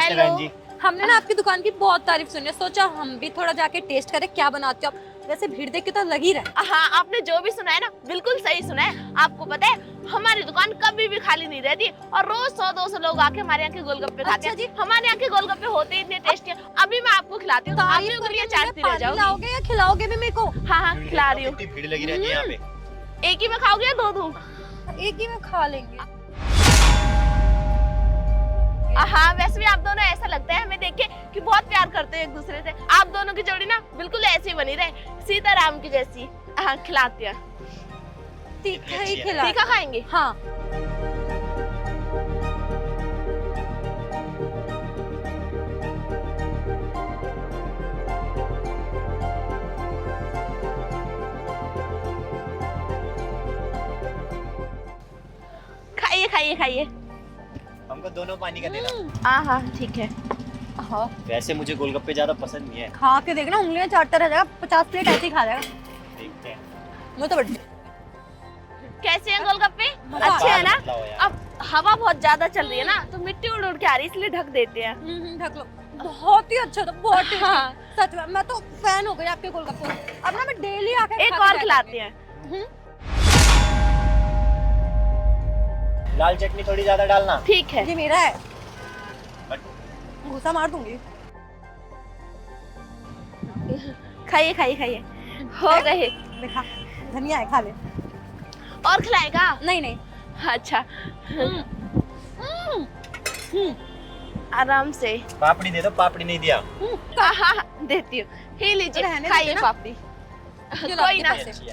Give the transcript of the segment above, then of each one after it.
नमस्ते बहन जी। हमने ना आपकी दुकान की बहुत तारीफ सुनी है, सोचा हम भी थोड़ा जाके टेस्ट करें क्या बनाते हो आप। वैसे भीड़ देख के तो लग ही रहा है। हाँ, आपने जो भी सुना है ना बिल्कुल सही सुना है। आपको पता है हमारी दुकान कभी भी खाली नहीं रहती और रोज 100-200 लोग आके हमारे यहाँ के गोलगप्पे खाते हैं। अच्छा जी। हमारे यहाँ के गोलगप्पे होते ही इतने टेस्टी हैं। अभी मैं आपको खिलाती हूँ, आप भी उंगलियां चाटती रह जाओगी। लाओगे या खिलाओगे भी मेरे को? हाँ, खिला रही हूँ। कितनी भीड़ लगी रहती है यहाँ पे। एक ही में खाओगे या 2 दूँ? एक ही में खा लेंगे। हाँ, वैसे भी आप दोनों ऐसा लगता है हमें देख के कि बहुत प्यार करते हैं एक दूसरे से। आप दोनों की जोड़ी ना बिल्कुल ऐसी ही बनी रहे, सीताराम की जैसी। हाँ, खिलाती है। तीखा ही खिला। तीखा खाएंगे? हाँ। खाइए खाइए खाइए। हमको दोनों पानी का देना। हाँ हाँ ठीक है। हाँ, वैसे मुझे गोलगप्पे ज्यादा पसंद नहीं है। खा के देखना, उंगलियां चाटता रह जाएगा। 50 प्लेट ऐसे ही खा जाएगा। देखते हैं। मुझे तो बढ़िया। कैसे हैं गोलगप्पे? मजा अच्छे आ है ना? बताओ यार। अब हवा बहुत ज्यादा चल रही है ना तो मिट्टी उड़ उड़ के आ रही है, इसलिए ढक देते हैं। ढक लो। बहुत ही अच्छा था, बहुत टेस्टी। हाँ। सच में मैं तो फैन हो गई आपके गोलगप्पे की। अब ना मैं डेली आके एक खा के और जाया खिलाते करूंगी। हैं। लाल चटनी थोड़ी ज्यादा डालना। ठीक है। ये मेरा है, बट घूसा मार दूंगी। खाइए खाइए खाइए। हो गए। देखा, धनिया है, खा ले। और खिलाएगा? नहीं नहीं। अच्छा, हम्म, आराम से। पापड़ी दे दो, पापड़ी नहीं दिया। हाँ हाँ, देती हूँ। ही लीजिए, रहने खाइए देते ना। पापड़ी। ये लो कोई आपके ना। पैसे। अच्छी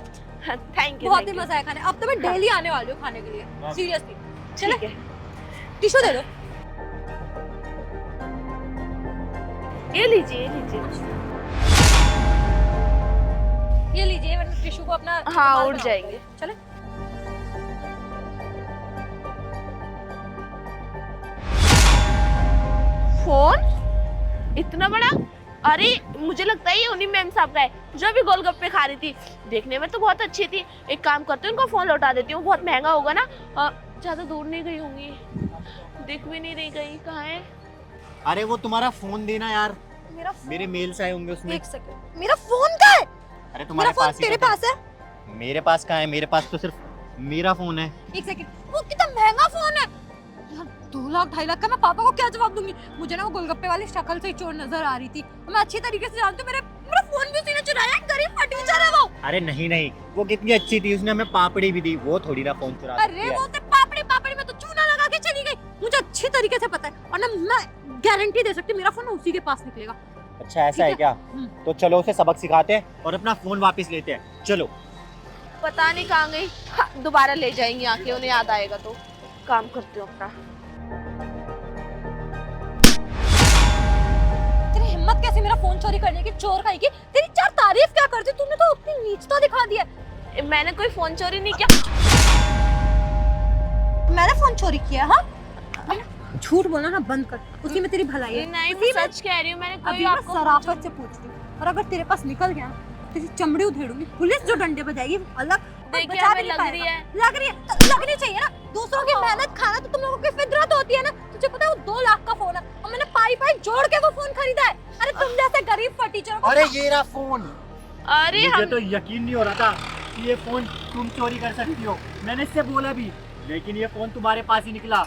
है। Thank you. बहुत ही मजा आया खाने। अब तो मैं डेली आने वाली हूँ खाने के लिए, हाँ। सीरियसली। ठीक चले, है। टिश्यू दे दो। ये लीजिए, ये लीजिए। ये लीजिए, वरना टिश्यू को अपना हाँ, रुमाल उड़ बनाओ। जाएंगे। चले। फोन इतना बड़ा? अरे मुझे लगता है ये उन्हीं मैम साहब का है जो भी गोलगप्पे खा रही थी। देखने में तो बहुत अच्छी थी। एक काम करती हूँ, इनको फोन लौटा देती हूँ, बहुत महंगा होगा ना। ज्यादा दूर नहीं गई होंगी, दिख भी नहीं रही गई कहाँ है। अरे वो तुम्हारा फोन देना यार, मेरा फोन, मेरे मेल्स आए होंगे उसमें। एक सेकंड। मेरा फोन कहाँ है? अरे मेरा तुम्हारे फोन पास ही तेरे तो था। पास है? मेरे पास कहाँ है? मेरे पास तो सिर्फ मेरा फोन है। एक सेकंड। वो कितना महंगा फोन है यार, 2 लाख 2.5 लाख का। मैं पापा को क्या जवाब दूंगी? मुझे ना वो गोलगप्पे वाली शक्ल से ही चोर नजर आ रही थी। मैं अच्छी तरीके से जानती हूँ, मेरा फोन भी उसी ने चुराया है। गरीब फटीचर है वो। अरे नहीं नहीं, वो कितनी अच्छी थी, उसने हमें पापड़ी भी दी। वो थोड़ी ना फोन चुरा सकती अरे है। वो तो पापड़ी पापड़ी में तो चूना लगा के चली गई। मुझे अच्छी तरीके से पता है, और ना मैं गारंटी दे सकती हूँ मेरा फोन उसी के पास निकलेगा। अच्छा ऐसा है ठीक क्या? हम्म। तो चलो उसे सबक सिखाते हैं और अपना फोन वापस लेते हैं। चलो। पता नहीं कहाँ गई। हाँ, दोबारा ले जाएंगे आके, उन्हें याद आएगा तो। काम करती हूँ अपना। तेरी हिम्मत कैसे मेरा फोन चोरी करने की? चोर कहीं की। तेरी 4 तारीफ क्या करती? तूने तो अपनी नीचता दिखा दी है। मैंने कोई फोन चोरी नहीं किया। मैंने फोन चोरी किया? हाँ, झूठ बोलना ना बंद कर, उसी में तेरी भलाई है। नहीं, उसी मैं में- सच कह रही हूँ। मैंने कोई अभी मैं आपको सराफत से पूछती हूँ, और अगर तेरे पास निकल गया ना, तेरी चमड़ी उधेड़ूंगी। पुलिस जो डंडे बजाएगी वो अलग। देखिए, बचा हमें भी नहीं लग पाएगा। रही है। लग रही है तो लगनी चाहिए ना। दूसरों की मेहनत खाना तो तुम लोगों की फितरत होती है ना। तुझे पता है वो 2 लाख का फोन है और मैंने पाई पाई जोड़ के वो फोन खरीदा है। अरे तुम जैसे गरीब फटीचरों को। अरे ये रहा फोन। अरे मुझे हम तो यकीन नहीं हो रहा था कि ये फोन तुम चोरी कर सकती हो। मैंने इससे बोला भी, लेकिन ये फोन तुम्हारे पास ही निकला।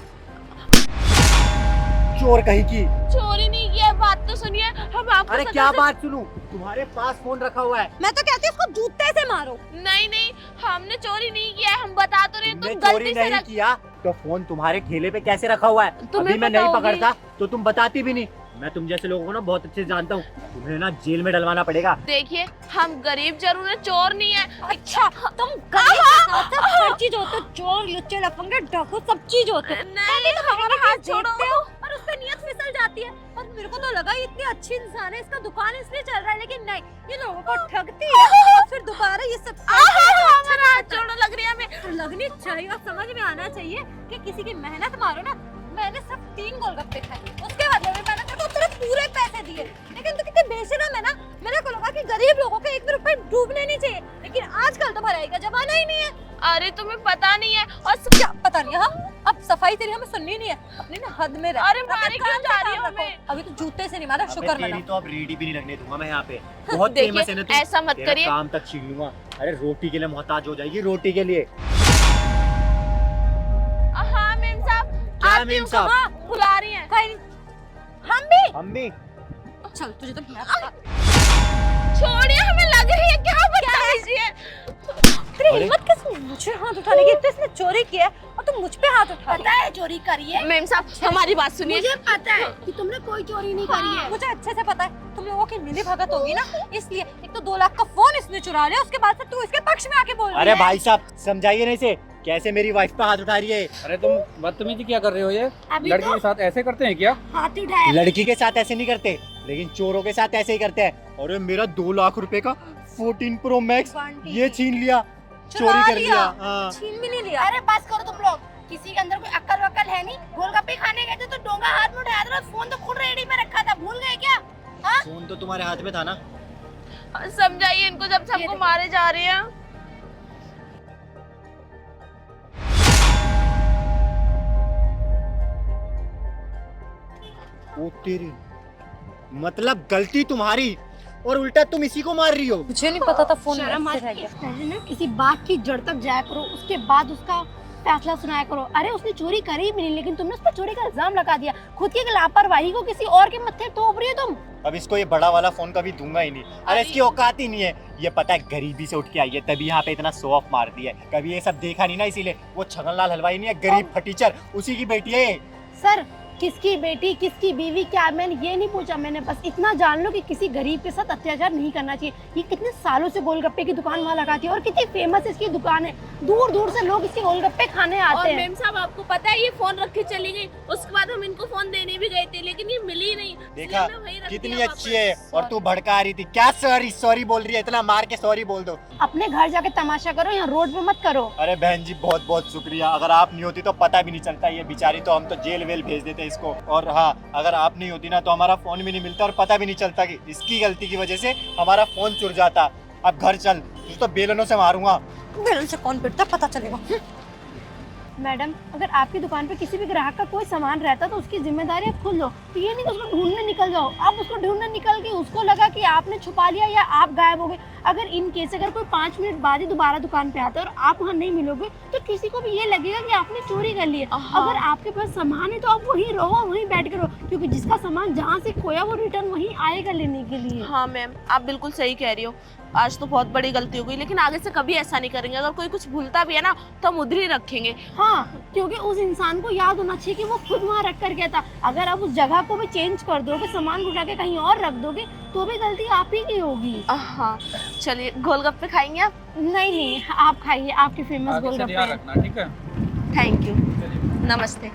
चोर कहीं की। चोरी नहीं किया है, बात तो सुनिए। हम आपको अरे सजा क्या से- बात सुनूं? तुम्हारे पास फोन रखा हुआ है। मैं तो कहती हूँ उसको जूते से मारो। नहीं नहीं, हमने चोरी नहीं किया है। हम बता तो रहे हैं, तुमने तुम चोरी गलती से नहीं किया तो फोन तुम्हारे ठेले पे कैसे रखा हुआ है? तुम्हें अभी मैं पता नहीं होगी। पकड़ता तो तुम बताती भी नहीं। मैं तुम जैसे लोगों को ना बहुत अच्छे से जानता हूँ। तुम्हें ना जेल में डलवाना पड़ेगा। देखिए, हम गरीब जरूर है, चोर नहीं है। अच्छा, तुम गरीब के साथ साथ हर चीज होते हो। चोर, लुच्चे, लफंगे, डाकू, सब चीज होते हो। नहीं, हमारा हाथ छोड़ो। देखते हो और उस पे नियत फिसल जाती है। और मेरे को तो लगा ये इतनी अच्छी इंसान है, इसका दुकान इसलिए चल रहा है, लेकिन नहीं, ये लोगों को ठगती है और फिर दोबारा ये सब हमारा हाथ छोड़ो, लग रही है हमें। लगनी चाहिए और समझ में आना चाहिए कि किसी की मेहनत मारो ना। मैंने सिर्फ 3 गोलगप्पे खाए, उसके बदले में मैंने तेरे को तेरे पूरे पैसे दिए। लेकिन तू कितने बेशरम है ना। मेरे को लगा कि गरीब लोगों के 1 भी रुपए डूबने नहीं चाहिए, लेकिन आजकल तो भलाई का जमाना ही नहीं है। अरे तुम्हें पता नहीं है। और क्या पता नहीं? हाँ, अब सफाई तेरी हमें सुननी नहीं है, अपनी ना हद में रह। अरे अपने मारे काम क्यों से जा काम रही हो रखो। हमें? अभी तो जूते से नहीं मारा, अबे शुक्र तेरी मना। तो अब रेडी भी नहीं लगने दूंगा मैं यहाँ पे। बहुत फेमस है ना तू। ऐसा मत तेरा करिए। काम तक छीन लूंगा। अरे रोटी के लिए मोहताज हो जाएगी, रोटी के लिए। हाँ मेम साहब, क्या आती मेम हूँ, साहब? कहाँ बुला रही हैं? कहीं नहीं। हम भी अम्मी चल, तुझे तो मैं छोड़िए, हमें लग रही है क्या बदतमीजी है। तेरी अरे। हिम्मत कैसे मुझे हाथ उठाने की? तो इसने चोरी किया है और तुम मुझ पे हाथ उठा रही पता है चोरी करी है? मेम साहब हमारी बात सुनिए। मुझे पता है कि तुमने कोई चोरी नहीं करी है। मुझे अच्छे से पता है तुम लोगों की मिली भगत होगी ना, इसलिए। एक तो 2 लाख का फोन इसने चुरा लिया, उसके बाद से तू इसके पक्ष में आके बोल रही अरे है। भाई साहब समझाइए नहीं से, कैसे मेरी वाइफ पे हाथ उठा रही है। अरे तुम बदतमीजी क्या कर रहे हो? ये अभी लड़की तो के साथ ऐसे करते हैं क्या? हाथ उठाया। लड़की के साथ ऐसे नहीं करते, लेकिन चोरों के साथ ऐसे ही करते हैं। और मेरा 2 लाख रुपए का 14 प्रो मैक्स बंटी। ये छीन लिया, चुरा चोरी कर लिया। लिया। हाँ। छीन भी नहीं लिया। अरे बस करो तुम लोग, किसी के अंदर कोई अक्ल वक्ल है नहीं। गोलगप्पे खाने गए थे तो डोंगा हाथ में उठाया था, फोन तो खुद रेडी पे रखा था, भूल गए क्या? हाँ? फोन तो तुम्हारे हाथ में था ना। समझाइए इनको जब से हमको मारे जा रहे हैं। ओ तेरी, मतलब गलती तुम्हारी और उल्टा तुम इसी को मार रही हो। मुझे नहीं पता था फोन शर्म में आती रह है। गया। पहले ना किसी बात की जड़ तक जाया करो, उसके बाद उसका फैसला सुनाया करो। अरे उसने चोरी करी भी नहीं, लेकिन तुमने उस पर चोरी का इल्जाम लगा दिया। खुद की लापरवाही को किसी और के मत्थे थोप रही हो तुम। अब इसको ये बड़ा वाला फोन कभी दूंगा ही नहीं। अरे इसकी औकात ही नहीं है। ये पता है गरीबी से उठ के आई है, तभी यहाँ पे इतना शो ऑफ मार दिया है। कभी ये सब देखा नहीं ना, इसीलिए। वो छगनलाल हलवाई नहीं है, गरीब फटीचर, उसी की बेटी है ये। सर, किसकी बेटी किसकी बीवी क्या, मैंने ये नहीं पूछा। मैंने बस इतना जान लो कि किसी गरीब के साथ अत्याचार नहीं करना चाहिए। ये कितने सालों से गोलगप्पे की दुकान वहाँ लगाती है और कितनी फेमस इसकी दुकान है। दूर दूर से लोग इसके गोलगप्पे खाने और आते हैं। मेम साहब आपको पता है ये फोन रख के चली गई, उसके बाद हम इनको फोन देने भी गए थे लेकिन ये मिली नहीं। देखा इसलिए मैं वहीं रख कितनी दिया अच्छी वापस। है, और तू भड़का रही थी। क्या सॉरी सॉरी बोल रही है? इतना मार के सॉरी बोल दो। अपने घर जाके तमाशा करो, यहाँ रोड पे मत करो। अरे बहन जी बहुत बहुत शुक्रिया। अगर आप नहीं होती तो पता भी नहीं चलता ये बेचारी, तो हम तो जेल वेल भेज देते इसको। और हाँ, अगर आप नहीं होती ना तो हमारा फोन भी नहीं मिलता और पता भी नहीं चलता कि इसकी गलती की वजह से हमारा फोन चुर जाता। अब घर चल, तुझे तो बेलनों से मारूंगा। बेलन से कौन पिटता पता चलेगा। मैडम, अगर आपकी दुकान पे किसी भी ग्राहक का कोई सामान रहता तो उसकी जिम्मेदारी आप खुद लो। तो ये नहीं कि उसको ढूंढने निकल जाओ। आप उसको ढूंढने निकल के उसको लगा कि आपने छुपा लिया या आप गायब हो गए। अगर इन केस अगर कोई 5 मिनट बाद ही दोबारा दुकान पे आता है और आप वहाँ नहीं मिलोगे तो किसी को भी ये लगेगा कि आपने चोरी कर ली है। हाँ। अगर आपके पास सामान है तो आप वहीं रहो, वहीं बैठ कर रहो, क्योंकि जिसका सामान जहाँ से खोया वो रिटर्न वहीं आएगा लेने के लिए। हाँ मैम, आप बिल्कुल सही कह रही हो। आज तो बहुत बड़ी गलती हो गई, लेकिन आगे से कभी ऐसा नहीं करेंगे। अगर कोई कुछ भूलता भी है ना तो हम उधर ही रखेंगे। हाँ, क्योंकि उस इंसान को याद होना चाहिए कि वो खुद वहाँ रख कर गया था। अगर आप उस जगह को भी चेंज कर दोगे, सामान उठा के कहीं और रख दोगे, तो भी गलती आप ही की होगी। हाँ चलिए, गोलगप्पे खाएंगे आप? नहीं, आप खाइए, आपके फेमस आगे से गोलगप्पे ध्यान हैं। रखना, ठीक है? थैंक यू, चलिए। नमस्ते।